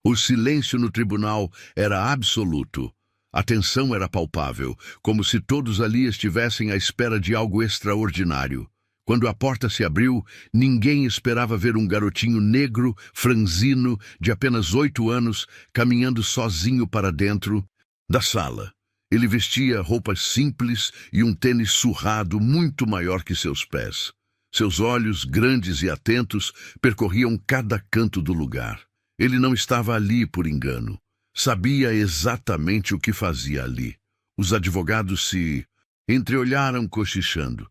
O silêncio no tribunal era absoluto. A tensão era palpável, como se todos ali estivessem à espera de algo extraordinário. Quando a porta se abriu, ninguém esperava ver um garotinho negro, franzino, de apenas 8 anos, caminhando sozinho para dentro da sala. Ele vestia roupas simples e um tênis surrado muito maior que seus pés. Seus olhos, grandes e atentos, percorriam cada canto do lugar. Ele não estava ali por engano. Sabia exatamente o que fazia ali. Os advogados se entreolharam cochichando.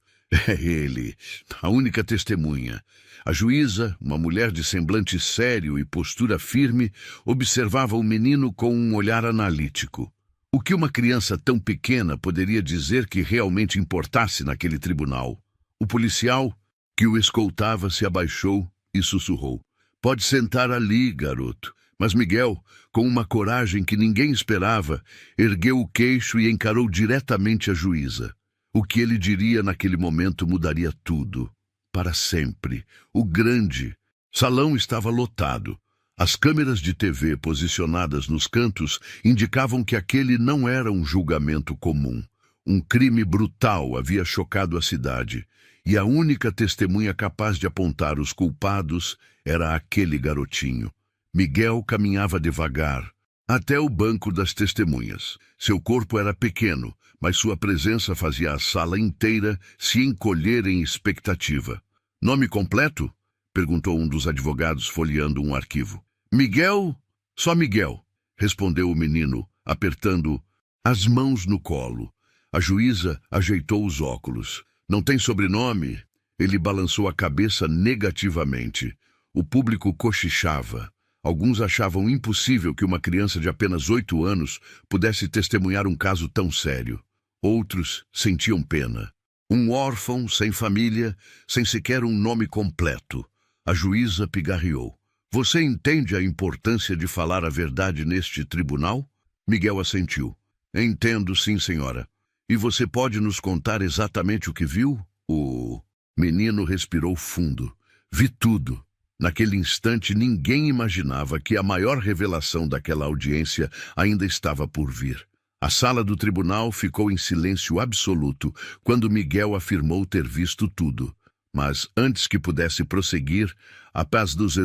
É ele, a única testemunha. A juíza, uma mulher de semblante sério e postura firme, observava o menino com um olhar analítico. O que uma criança tão pequena poderia dizer que realmente importasse naquele tribunal? O policial, que o escoltava, se abaixou e sussurrou. Pode sentar ali, garoto. Mas Miguel, com uma coragem que ninguém esperava, ergueu o queixo e encarou diretamente a juíza. O que ele diria naquele momento mudaria tudo. Para sempre. O grande salão estava lotado. As câmeras de TV posicionadas nos cantos indicavam que aquele não era um julgamento comum. Um crime brutal havia chocado a cidade, e a única testemunha capaz de apontar os culpados era aquele garotinho. Miguel caminhava devagar até o banco das testemunhas. Seu corpo era pequeno, mas sua presença fazia a sala inteira se encolher em expectativa. Nome completo? Perguntou um dos advogados folheando um arquivo. Miguel? Só Miguel, respondeu o menino, apertando as mãos no colo. A juíza ajeitou os óculos. Não tem sobrenome? Ele balançou a cabeça negativamente. O público cochichava. Alguns achavam impossível que uma criança de apenas 8 anos pudesse testemunhar um caso tão sério. Outros sentiam pena. Um órfão, sem família, sem sequer um nome completo. A juíza pigarreou. Você entende a importância de falar a verdade neste tribunal? Miguel assentiu. Entendo, sim, senhora. E você pode nos contar exatamente o que viu? O menino respirou fundo. Vi tudo. Naquele instante, ninguém imaginava que a maior revelação daquela audiência ainda estava por vir. A sala do tribunal ficou em silêncio absoluto quando Miguel afirmou ter visto tudo. Mas, antes que pudesse prosseguir, a paz dos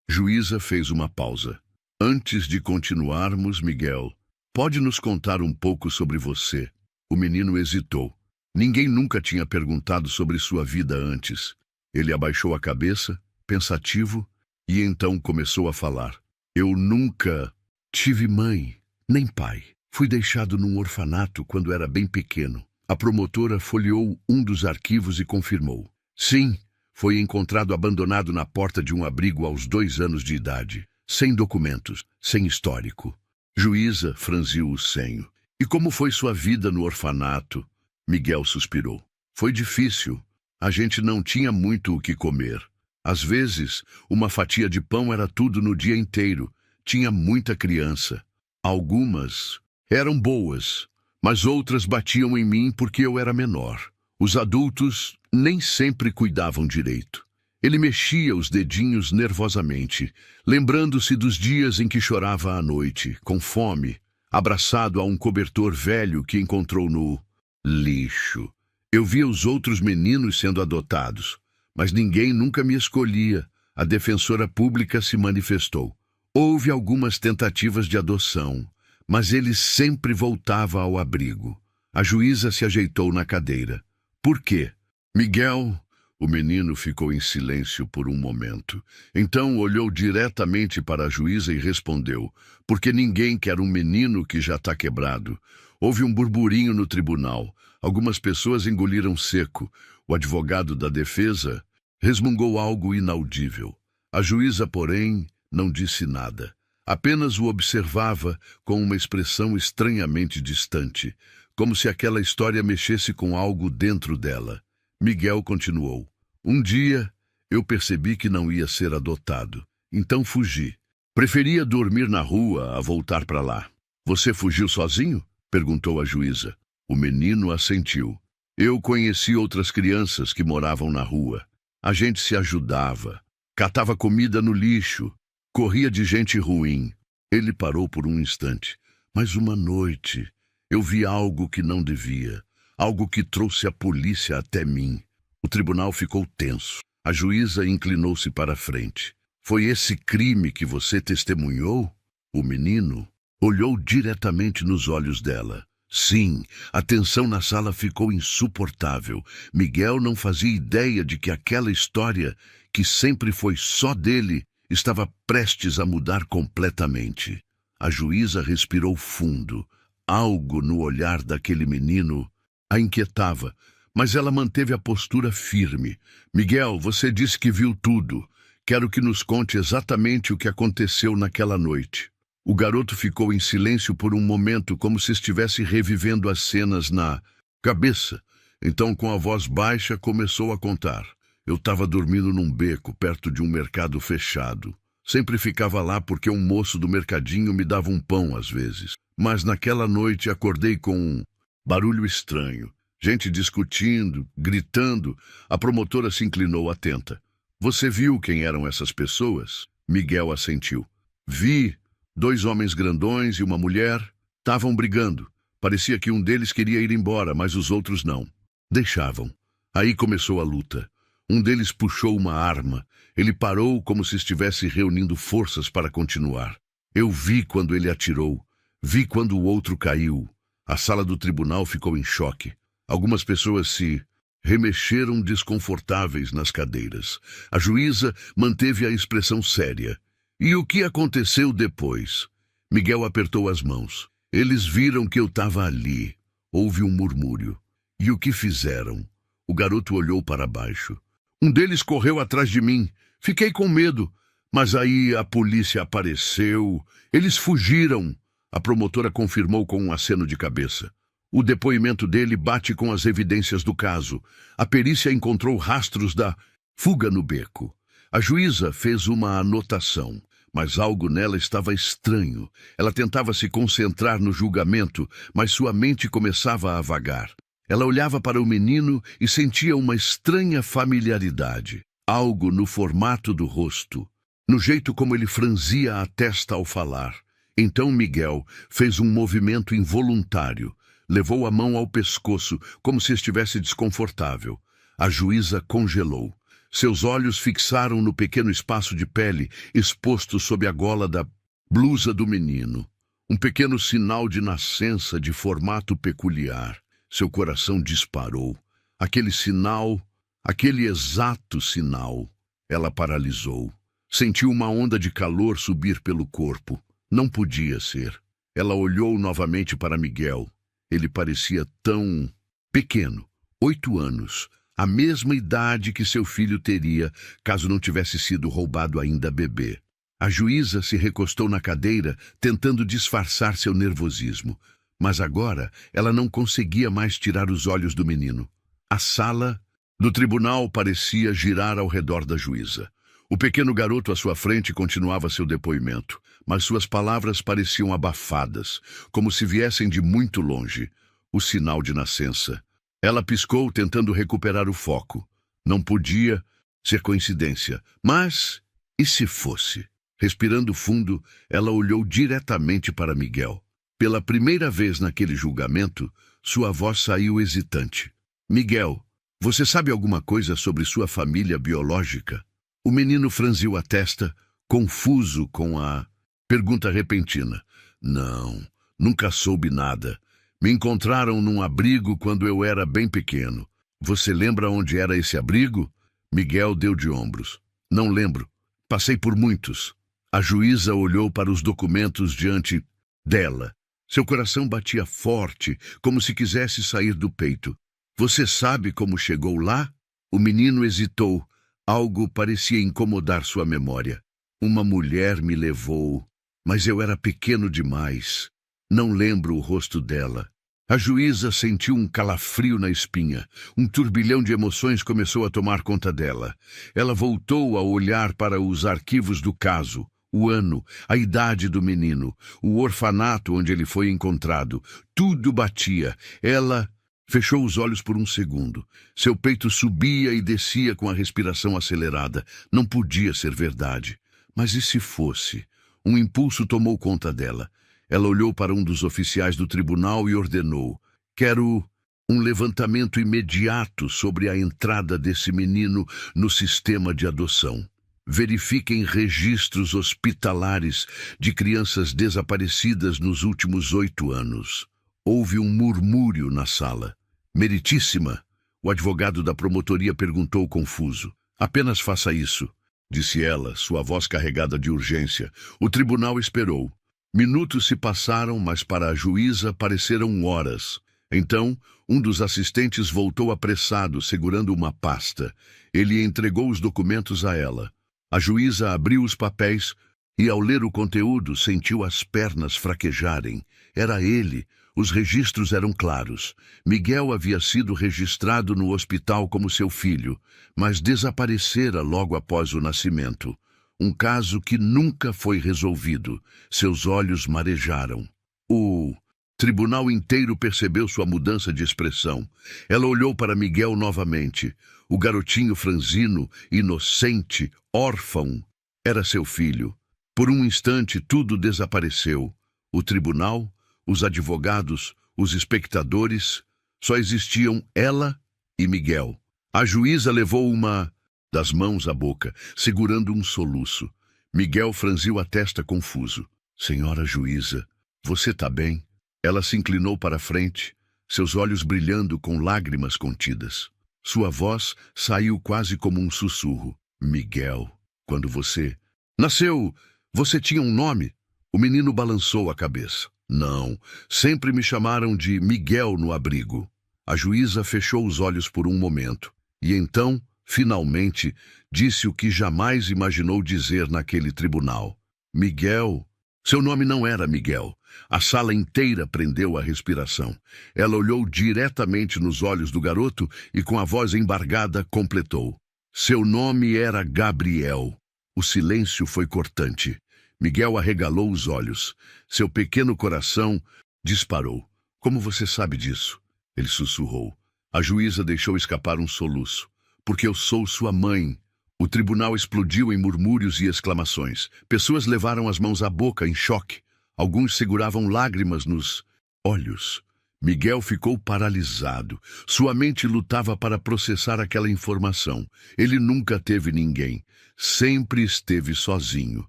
juíza fez uma pausa. Antes de continuarmos, Miguel, pode nos contar um pouco sobre você? O menino hesitou. Ninguém nunca tinha perguntado sobre sua vida antes. Ele abaixou a cabeça, pensativo, e então começou a falar. Eu nunca tive mãe, nem pai. Fui deixado num orfanato quando era bem pequeno. A promotora folheou um dos arquivos e confirmou. Sim, foi encontrado abandonado na porta de um abrigo aos 2 anos de idade. Sem documentos, sem histórico. Juíza franziu o senho. E como foi sua vida no orfanato? Miguel suspirou. Foi difícil. A gente não tinha muito o que comer. Às vezes, uma fatia de pão era tudo no dia inteiro. Tinha muita criança. Algumas eram boas, mas outras batiam em mim porque eu era menor. Os adultos nem sempre cuidavam direito. Ele mexia os dedinhos nervosamente, lembrando-se dos dias em que chorava à noite, com fome, abraçado a um cobertor velho que encontrou no lixo. Eu via os outros meninos sendo adotados, mas ninguém nunca me escolhia. A defensora pública se manifestou. Houve algumas tentativas de adoção, mas ele sempre voltava ao abrigo. A juíza se ajeitou na cadeira. Por quê? Miguel... O menino ficou em silêncio por um momento. Então olhou diretamente para a juíza e respondeu, porque ninguém quer um menino que já está quebrado. Houve um burburinho no tribunal. Algumas pessoas engoliram seco. O advogado da defesa resmungou algo inaudível. A juíza, porém, não disse nada. Apenas o observava com uma expressão estranhamente distante, como se aquela história mexesse com algo dentro dela. Miguel continuou. Um dia, eu percebi que não ia ser adotado. Então fugi. Preferia dormir na rua a voltar para lá. Você fugiu sozinho? Perguntou a juíza. O menino assentiu. Eu conheci outras crianças que moravam na rua. A gente se ajudava. Catava comida no lixo. Corria de gente ruim. Ele parou por um instante. Mas uma noite, eu vi algo que não devia. Algo que trouxe a polícia até mim. O tribunal ficou tenso. A juíza inclinou-se para a frente. Foi esse crime que você testemunhou? O menino olhou diretamente nos olhos dela. Sim, a tensão na sala ficou insuportável. Miguel não fazia ideia de que aquela história, que sempre foi só dele, estava prestes a mudar completamente. A juíza respirou fundo. Algo no olhar daquele menino a inquietava, mas ela manteve a postura firme. Miguel, você disse que viu tudo. Quero que nos conte exatamente o que aconteceu naquela noite. O garoto ficou em silêncio por um momento, como se estivesse revivendo as cenas na cabeça. Então, com a voz baixa, começou a contar. Eu estava dormindo num beco, perto de um mercado fechado. Sempre ficava lá porque um moço do mercadinho me dava um pão às vezes. Mas naquela noite acordei com um barulho estranho. Gente discutindo, gritando. A promotora se inclinou atenta. Você viu quem eram essas pessoas? Miguel assentiu. Vi. 2 homens grandões e uma mulher estavam brigando. Parecia que um deles queria ir embora, mas os outros não. Deixavam. Aí começou a luta. Um deles puxou uma arma. Ele parou como se estivesse reunindo forças para continuar. Eu vi quando ele atirou. Vi quando o outro caiu. A sala do tribunal ficou em choque. Algumas pessoas se remexeram desconfortáveis nas cadeiras. A juíza manteve a expressão séria. E o que aconteceu depois? Miguel apertou as mãos. Eles viram que eu estava ali. Houve um murmúrio. E o que fizeram? O garoto olhou para baixo. Um deles correu atrás de mim. Fiquei com medo. Mas aí a polícia apareceu. Eles fugiram. A promotora confirmou com um aceno de cabeça. O depoimento dele bate com as evidências do caso. A perícia encontrou rastros da fuga no beco. A juíza fez uma anotação, mas algo nela estava estranho. Ela tentava se concentrar no julgamento, mas sua mente começava a vagar. Ela olhava para o menino e sentia uma estranha familiaridade. Algo no formato do rosto, no jeito como ele franzia a testa ao falar. Então Miguel fez um movimento involuntário. Levou a mão ao pescoço, como se estivesse desconfortável. A juíza congelou. Seus olhos fixaram no pequeno espaço de pele exposto sob a gola da blusa do menino. Um pequeno sinal de nascença de formato peculiar. Seu coração disparou. Aquele sinal, aquele exato sinal. Ela paralisou. Sentiu uma onda de calor subir pelo corpo. Não podia ser. Ela olhou novamente para Miguel. Ele parecia tão pequeno, 8 anos, a mesma idade que seu filho teria, caso não tivesse sido roubado ainda bebê. A juíza se recostou na cadeira, tentando disfarçar seu nervosismo. Mas agora ela não conseguia mais tirar os olhos do menino. A sala do tribunal parecia girar ao redor da juíza. O pequeno garoto à sua frente continuava seu depoimento, mas suas palavras pareciam abafadas, como se viessem de muito longe. O sinal de nascença. Ela piscou, tentando recuperar o foco. Não podia ser coincidência, mas e se fosse? Respirando fundo, ela olhou diretamente para Miguel. Pela primeira vez naquele julgamento, sua voz saiu hesitante. Miguel, você sabe alguma coisa sobre sua família biológica? O menino franziu a testa, confuso com a pergunta repentina. Não, nunca soube nada. Me encontraram num abrigo quando eu era bem pequeno. Você lembra onde era esse abrigo? Miguel deu de ombros. Não lembro. Passei por muitos. A juíza olhou para os documentos diante dela. Seu coração batia forte, como se quisesse sair do peito. Você sabe como chegou lá? O menino hesitou. Algo parecia incomodar sua memória. Uma mulher me levou, mas eu era pequeno demais. Não lembro o rosto dela. A juíza sentiu um calafrio na espinha. Um turbilhão de emoções começou a tomar conta dela. Ela voltou a olhar para os arquivos do caso. O ano, a idade do menino, o orfanato onde ele foi encontrado. Tudo batia. Ela fechou os olhos por um segundo. Seu peito subia e descia com a respiração acelerada. Não podia ser verdade. Mas e se fosse? Um impulso tomou conta dela. Ela olhou para um dos oficiais do tribunal e ordenou: quero um levantamento imediato sobre a entrada desse menino no sistema de adoção. Verifiquem registros hospitalares de crianças desaparecidas nos últimos 8 anos. Houve um murmúrio na sala. Meritíssima, o advogado da promotoria perguntou confuso. Apenas faça isso, disse ela, sua voz carregada de urgência. O tribunal esperou. Minutos se passaram, mas para a juíza pareceram horas. Então, um dos assistentes voltou apressado, segurando uma pasta. Ele entregou os documentos a ela. A juíza abriu os papéis e, ao ler o conteúdo, sentiu as pernas fraquejarem. Era ele. Os registros eram claros. Miguel havia sido registrado no hospital como seu filho, mas desaparecera logo após o nascimento. Um caso que nunca foi resolvido. Seus olhos marejaram. O tribunal inteiro percebeu sua mudança de expressão. Ela olhou para Miguel novamente. O garotinho franzino, inocente, órfão, era seu filho. Por um instante tudo desapareceu. O tribunal, os advogados, os espectadores, só existiam ela e Miguel. A juíza levou uma das mãos à boca, segurando um soluço. Miguel franziu a testa confuso. Senhora juíza, você está bem? Ela se inclinou para a frente, seus olhos brilhando com lágrimas contidas. Sua voz saiu quase como um sussurro. Miguel, quando você nasceu, você tinha um nome? O menino balançou a cabeça. Não, sempre me chamaram de Miguel no abrigo. A juíza fechou os olhos por um momento. E então, finalmente, disse o que jamais imaginou dizer naquele tribunal. Miguel. Seu nome não era Miguel. A sala inteira prendeu a respiração. Ela olhou diretamente nos olhos do garoto e, com a voz embargada, completou. Seu nome era Gabriel. O silêncio foi cortante. Miguel arregalou os olhos. Seu pequeno coração disparou. Como você sabe disso? Ele sussurrou. A juíza deixou escapar um soluço. Porque eu sou sua mãe. O tribunal explodiu em murmúrios e exclamações. Pessoas levaram as mãos à boca em choque. Alguns seguravam lágrimas nos olhos. Miguel ficou paralisado. Sua mente lutava para processar aquela informação. Ele nunca teve ninguém. Sempre esteve sozinho.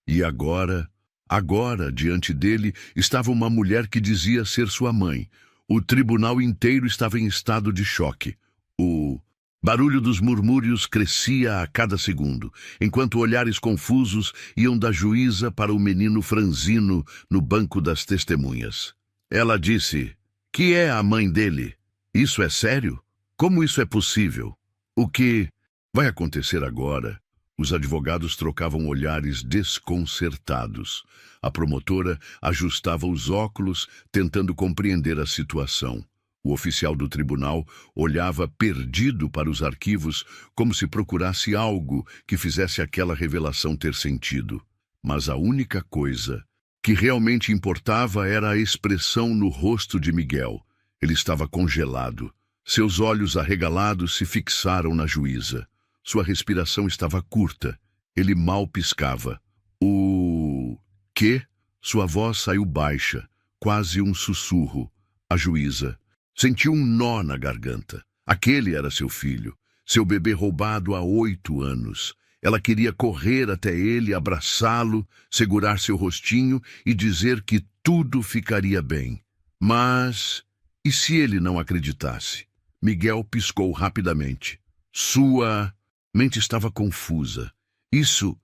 E agora, diante dele, estava uma mulher que dizia ser sua mãe. O tribunal inteiro estava em estado de choque. O barulho dos murmúrios crescia a cada segundo, enquanto olhares confusos iam da juíza para o menino franzino no banco das testemunhas. Ela disse, que é a mãe dele? Isso é sério? Como isso é possível? O que vai acontecer agora? Os advogados trocavam olhares desconcertados. A promotora ajustava os óculos, tentando compreender a situação. O oficial do tribunal olhava perdido para os arquivos, como se procurasse algo que fizesse aquela revelação ter sentido. Mas a única coisa que realmente importava era a expressão no rosto de Miguel. Ele estava congelado. Seus olhos arregalados se fixaram na juíza. Sua respiração estava curta. Ele mal piscava. O quê? Sua voz saiu baixa, quase um sussurro. A juíza sentiu um nó na garganta. Aquele era seu filho, seu bebê roubado há 8 anos. Ela queria correr até ele, abraçá-lo, segurar seu rostinho e dizer que tudo ficaria bem. Mas, e se ele não acreditasse? Miguel piscou rapidamente. Sua mente estava confusa. Isso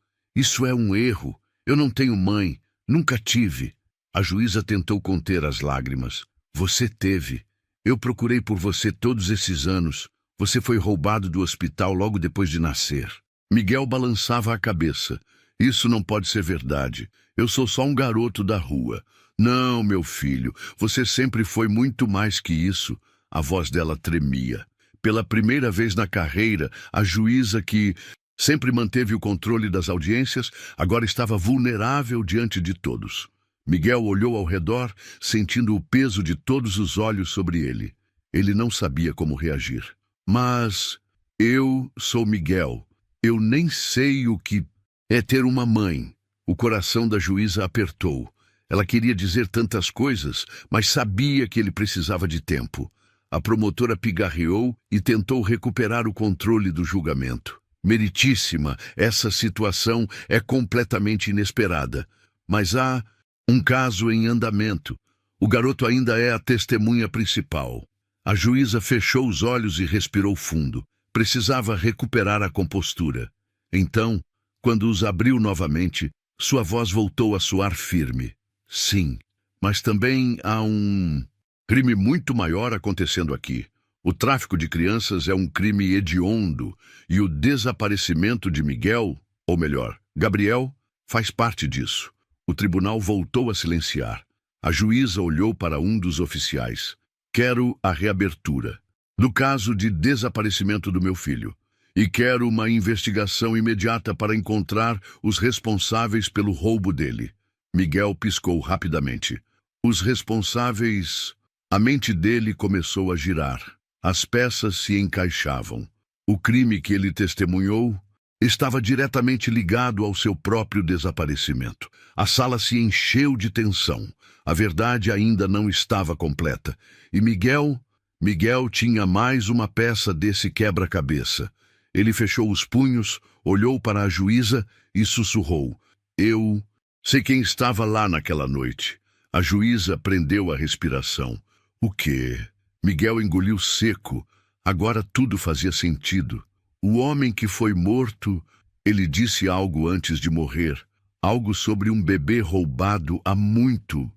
é um erro. Eu não tenho mãe. Nunca tive. A juíza tentou conter as lágrimas. Você teve. Eu procurei por você todos esses anos. Você foi roubado do hospital logo depois de nascer. Miguel balançava a cabeça. Isso não pode ser verdade. Eu sou só um garoto da rua. Não, meu filho. Você sempre foi muito mais que isso. A voz dela tremia. Pela primeira vez na carreira, a juíza que sempre manteve o controle das audiências, agora estava vulnerável diante de todos. Miguel olhou ao redor, sentindo o peso de todos os olhos sobre ele. Ele não sabia como reagir. Mas eu sou Miguel. Eu nem sei o que É ter uma mãe. O coração da juíza apertou. Ela queria dizer tantas coisas, mas sabia que ele precisava de tempo. A promotora pigarreou e tentou recuperar o controle do julgamento. Meritíssima, essa situação é completamente inesperada. Mas há um caso em andamento. O garoto ainda é a testemunha principal. A juíza fechou os olhos e respirou fundo. Precisava recuperar a compostura. Então, quando os abriu novamente, sua voz voltou a soar firme. Sim, mas também há um crime muito maior acontecendo aqui. O tráfico de crianças é um crime hediondo e o desaparecimento de Miguel, ou melhor, Gabriel, faz parte disso. O tribunal voltou a silenciar. A juíza olhou para um dos oficiais. Quero a reabertura do caso de desaparecimento do meu filho. E quero uma investigação imediata para encontrar os responsáveis pelo roubo dele. Miguel piscou rapidamente. Os responsáveis... A mente dele começou a girar. As peças se encaixavam. O crime que ele testemunhou estava diretamente ligado ao seu próprio desaparecimento. A sala se encheu de tensão. A verdade ainda não estava completa. E Miguel tinha mais uma peça desse quebra-cabeça. Ele fechou os punhos, olhou para a juíza e sussurrou. Eu sei quem estava lá naquela noite. A juíza prendeu a respiração. O quê? Miguel engoliu seco. Agora tudo fazia sentido. O homem que foi morto, ele disse algo antes de morrer. Algo sobre um bebê roubado há muito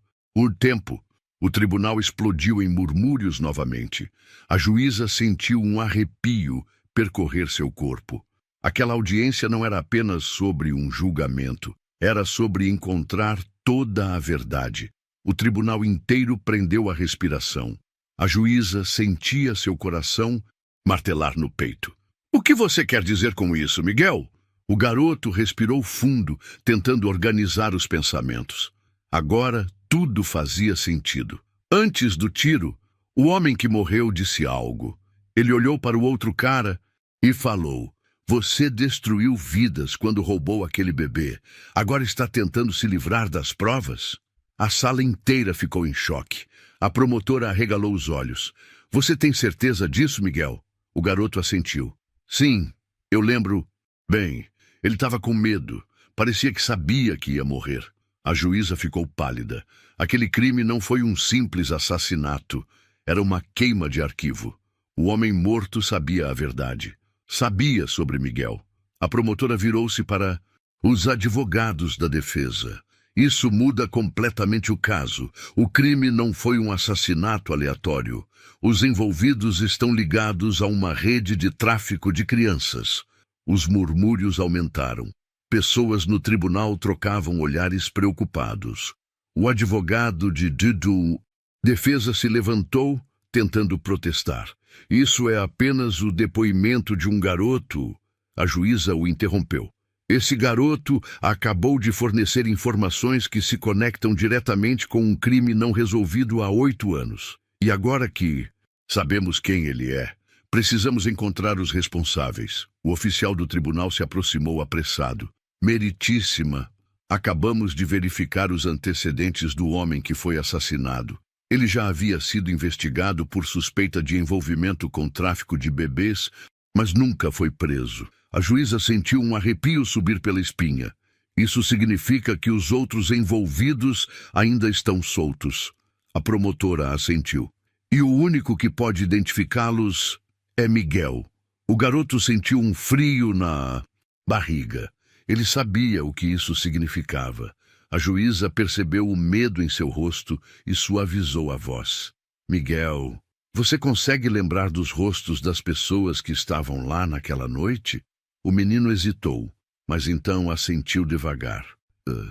tempo. O tribunal explodiu em murmúrios novamente. A juíza sentiu um arrepio percorrer seu corpo. Aquela audiência não era apenas sobre um julgamento. Era sobre encontrar toda a verdade. O tribunal inteiro prendeu a respiração. A juíza sentia seu coração martelar no peito. O que você quer dizer com isso, Miguel? O garoto respirou fundo, tentando organizar os pensamentos. Agora tudo fazia sentido. Antes do tiro, o homem que morreu disse algo. Ele olhou para o outro cara e falou: Você destruiu vidas quando roubou aquele bebê. Agora está tentando se livrar das provas? A sala inteira ficou em choque. A promotora arregalou os olhos. Você tem certeza disso, Miguel? O garoto assentiu. Sim, eu lembro. Bem, ele estava com medo. Parecia que sabia que ia morrer. A juíza ficou pálida. Aquele crime não foi um simples assassinato. Era uma queima de arquivo. O homem morto sabia a verdade. Sabia sobre Miguel. A promotora virou-se para os advogados da defesa. Isso muda completamente o caso. O crime não foi um assassinato aleatório. Os envolvidos estão ligados a uma rede de tráfico de crianças. Os murmúrios aumentaram. Pessoas no tribunal trocavam olhares preocupados. O advogado de Dudu, defesa, se levantou, tentando protestar. Isso é apenas o depoimento de um garoto. A juíza o interrompeu. Esse garoto acabou de fornecer informações que se conectam diretamente com um crime não resolvido há 8 anos. E agora que sabemos quem ele é, precisamos encontrar os responsáveis. O oficial do tribunal se aproximou apressado. Meritíssima, acabamos de verificar os antecedentes do homem que foi assassinado. Ele já havia sido investigado por suspeita de envolvimento com tráfico de bebês, mas nunca foi preso. A juíza sentiu um arrepio subir pela espinha. Isso significa que os outros envolvidos ainda estão soltos. A promotora assentiu. E o único que pode identificá-los é Miguel. O garoto sentiu um frio na barriga. Ele sabia o que isso significava. A juíza percebeu o medo em seu rosto e suavizou a voz. Miguel, você consegue lembrar dos rostos das pessoas que estavam lá naquela noite? O menino hesitou, mas então assentiu devagar.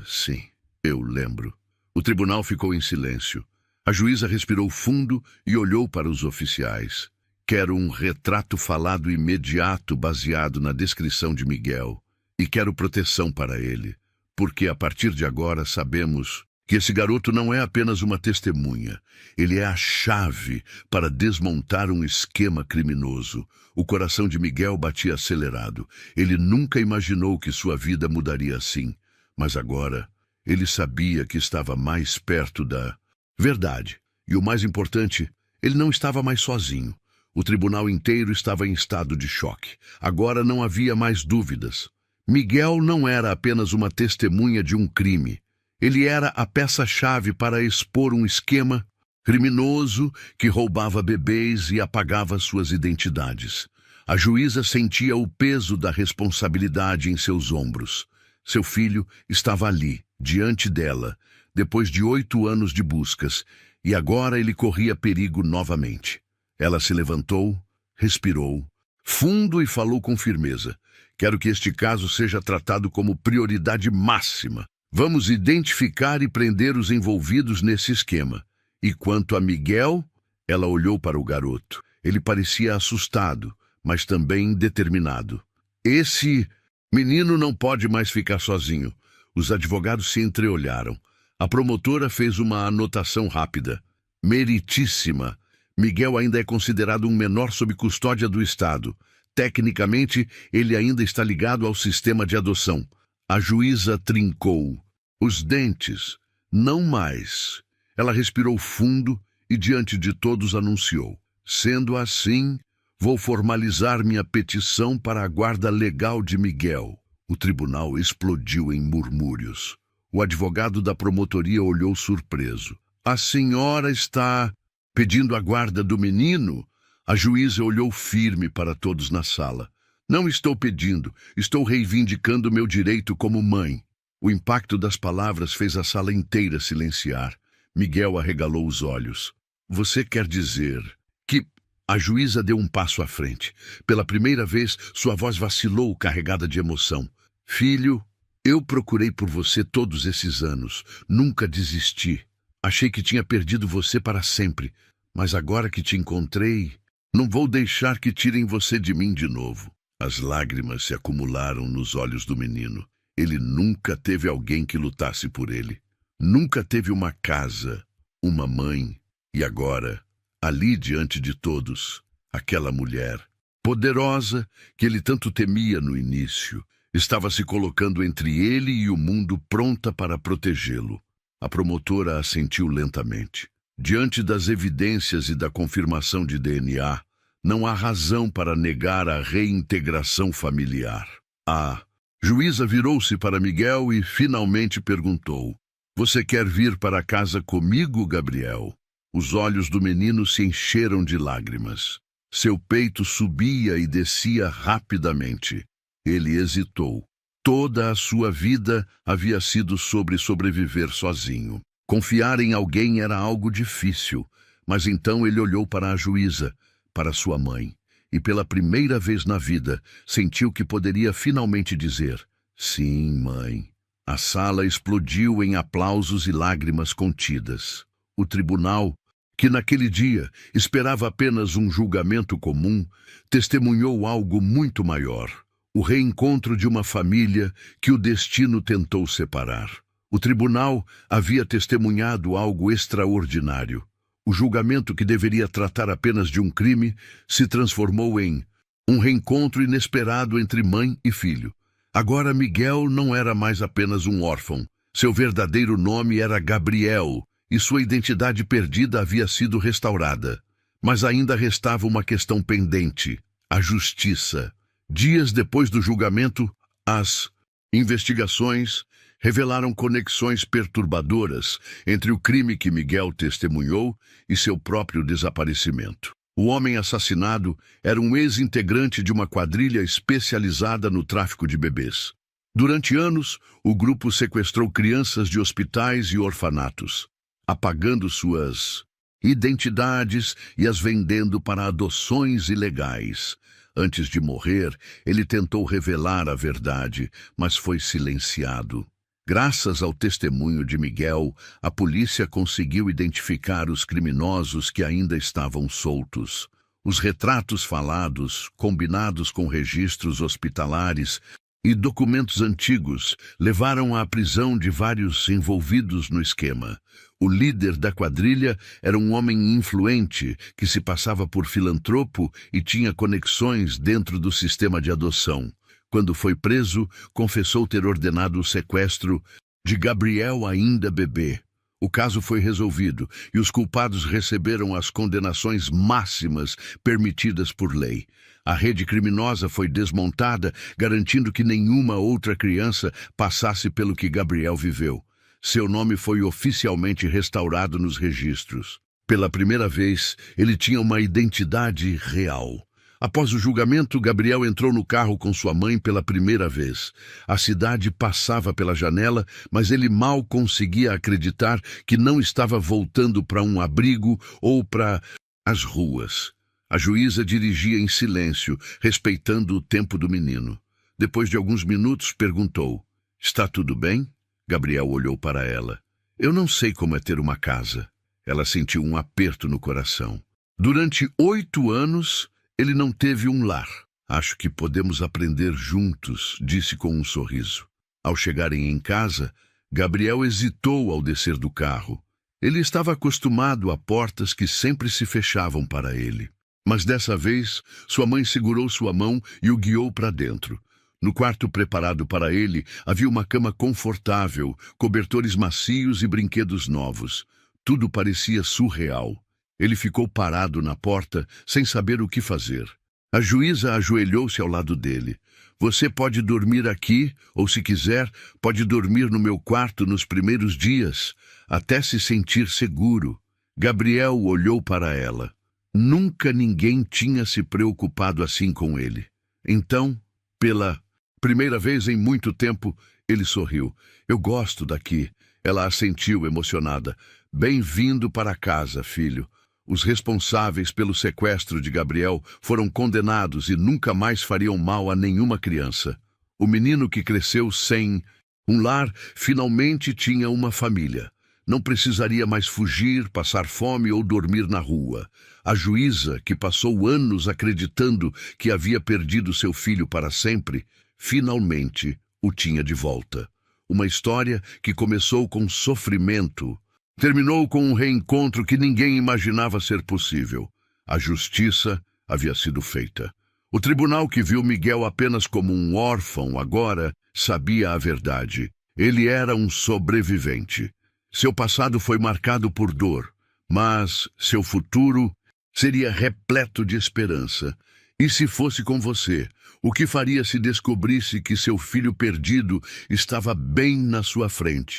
Sim, eu lembro. O tribunal ficou em silêncio. A juíza respirou fundo e olhou para os oficiais. Quero um retrato falado imediato baseado na descrição de Miguel. E quero proteção para ele, porque a partir de agora sabemos que esse garoto não é apenas uma testemunha. Ele é a chave para desmontar um esquema criminoso. O coração de Miguel batia acelerado. Ele nunca imaginou que sua vida mudaria assim. Mas agora, ele sabia que estava mais perto da verdade. E o mais importante, ele não estava mais sozinho. O tribunal inteiro estava em estado de choque. Agora não havia mais dúvidas. Miguel não era apenas uma testemunha de um crime. Ele era a peça-chave para expor um esquema criminoso que roubava bebês e apagava suas identidades. A juíza sentia o peso da responsabilidade em seus ombros. Seu filho estava ali, diante dela, depois de 8 anos de buscas, e agora ele corria perigo novamente. Ela se levantou, respirou fundo e falou com firmeza. Quero que este caso seja tratado como prioridade máxima. Vamos identificar e prender os envolvidos nesse esquema. E quanto a Miguel, ela olhou para o garoto. Ele parecia assustado, mas também determinado. Esse menino não pode mais ficar sozinho. Os advogados se entreolharam. A promotora fez uma anotação rápida. Meritíssima. Miguel ainda é considerado um menor sob custódia do Estado. Tecnicamente, ele ainda está ligado ao sistema de adoção. A juíza trincou os dentes. Não mais. Ela respirou fundo e, diante de todos, anunciou. Sendo assim, vou formalizar minha petição para a guarda legal de Miguel. O tribunal explodiu em murmúrios. O advogado da promotoria olhou surpreso. A senhora está pedindo a guarda do menino? A juíza olhou firme para todos na sala. Não estou pedindo, estou reivindicando meu direito como mãe. O impacto das palavras fez a sala inteira silenciar. Miguel arregalou os olhos. Você quer dizer que... A juíza deu um passo à frente. Pela primeira vez, sua voz vacilou, carregada de emoção. Filho, eu procurei por você todos esses anos. Nunca desisti. Achei que tinha perdido você para sempre. Mas agora que te encontrei, não vou deixar que tirem você de mim de novo. As lágrimas se acumularam nos olhos do menino. Ele nunca teve alguém que lutasse por ele. Nunca teve uma casa, uma mãe. E agora, ali diante de todos, aquela mulher, poderosa, que ele tanto temia no início, estava se colocando entre ele e o mundo, pronta para protegê-lo. A promotora assentiu lentamente. Diante das evidências e da confirmação de DNA, não há razão para negar a reintegração familiar. A juíza virou-se para Miguel e finalmente perguntou: Você quer vir para casa comigo, Gabriel? Os olhos do menino se encheram de lágrimas. Seu peito subia e descia rapidamente. Ele hesitou. Toda a sua vida havia sido sobre sobreviver sozinho. Confiar em alguém era algo difícil, mas então ele olhou para a juíza, para sua mãe, e pela primeira vez na vida sentiu que poderia finalmente dizer: Sim, mãe. A sala explodiu em aplausos e lágrimas contidas. O tribunal, que naquele dia esperava apenas um julgamento comum, testemunhou algo muito maior. O reencontro de uma família que o destino tentou separar. O tribunal havia testemunhado algo extraordinário. O julgamento, que deveria tratar apenas de um crime, se transformou em um reencontro inesperado entre mãe e filho. Agora Miguel não era mais apenas um órfão. Seu verdadeiro nome era Gabriel, e sua identidade perdida havia sido restaurada. Mas ainda restava uma questão pendente: a justiça. Dias depois do julgamento, as investigações revelaram conexões perturbadoras entre o crime que Miguel testemunhou e seu próprio desaparecimento. O homem assassinado era um ex-integrante de uma quadrilha especializada no tráfico de bebês. Durante anos, o grupo sequestrou crianças de hospitais e orfanatos, apagando suas identidades e as vendendo para adoções ilegais. Antes de morrer, ele tentou revelar a verdade, mas foi silenciado. Graças ao testemunho de Miguel, a polícia conseguiu identificar os criminosos que ainda estavam soltos. Os retratos falados, combinados com registros hospitalares, e documentos antigos levaram à prisão de vários envolvidos no esquema. O líder da quadrilha era um homem influente que se passava por filantropo e tinha conexões dentro do sistema de adoção. Quando foi preso, confessou ter ordenado o sequestro de Gabriel ainda bebê. O caso foi resolvido e os culpados receberam as condenações máximas permitidas por lei. A rede criminosa foi desmontada, garantindo que nenhuma outra criança passasse pelo que Gabriel viveu. Seu nome foi oficialmente restaurado nos registros. Pela primeira vez, ele tinha uma identidade real. Após o julgamento, Gabriel entrou no carro com sua mãe pela primeira vez. A cidade passava pela janela, mas ele mal conseguia acreditar que não estava voltando para um abrigo ou para as ruas. A juíza dirigia em silêncio, respeitando o tempo do menino. Depois de alguns minutos, perguntou: "Está tudo bem?" Gabriel olhou para ela. "Eu não sei como é ter uma casa." Ela sentiu um aperto no coração. Durante 8 anos, ele não teve um lar. "Acho que podemos aprender juntos", disse com um sorriso. Ao chegarem em casa, Gabriel hesitou ao descer do carro. Ele estava acostumado a portas que sempre se fechavam para ele. Mas dessa vez, sua mãe segurou sua mão e o guiou para dentro. No quarto preparado para ele, havia uma cama confortável, cobertores macios e brinquedos novos. Tudo parecia surreal. Ele ficou parado na porta, sem saber o que fazer. A juíza ajoelhou-se ao lado dele. "Você pode dormir aqui, ou se quiser, pode dormir no meu quarto nos primeiros dias, até se sentir seguro." Gabriel olhou para ela. Nunca ninguém tinha se preocupado assim com ele. Então, pela primeira vez em muito tempo, ele sorriu. "Eu gosto daqui." Ela assentiu emocionada. "Bem-vindo para casa, filho." Os responsáveis pelo sequestro de Gabriel foram condenados e nunca mais fariam mal a nenhuma criança. O menino que cresceu sem um lar finalmente tinha uma família. Não precisaria mais fugir, passar fome ou dormir na rua. A juíza, que passou anos acreditando que havia perdido seu filho para sempre, finalmente o tinha de volta. Uma história que começou com sofrimento, terminou com um reencontro que ninguém imaginava ser possível. A justiça havia sido feita. O tribunal, que viu Miguel apenas como um órfão, agora sabia a verdade. Ele era um sobrevivente. Seu passado foi marcado por dor, mas seu futuro seria repleto de esperança. E se fosse com você, o que faria se descobrisse que seu filho perdido estava bem na sua frente?